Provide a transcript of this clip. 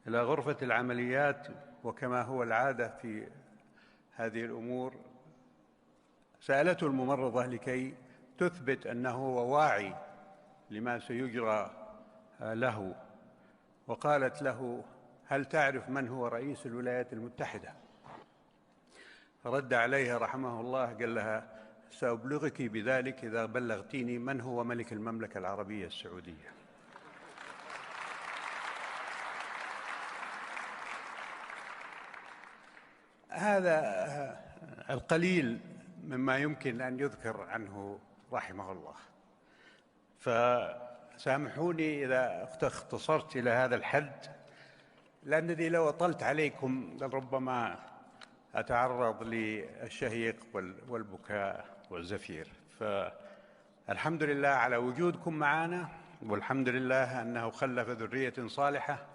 إلى غرفة العمليات، وكما هو العادة في هذه الأمور سألته الممرضة لكي تثبت أنه هو واعي لما سيجرى له، وقالت له: هل تعرف من هو رئيس الولايات المتحدة؟ فرد عليها رحمه الله قال لها: سأبلغك بذلك إذا بلغتيني من هو ملك المملكة العربية السعودية. هذا القليل مما يمكن أن يذكر عنه رحمه الله، فسامحوني إذا اختصرت إلى هذا الحد، لأنني لو أطلت عليكم ربما أتعرض للشهيق والبكاء والزفير. فالحمد لله على وجودكم معنا، والحمد لله أنه خلف ذرية صالحة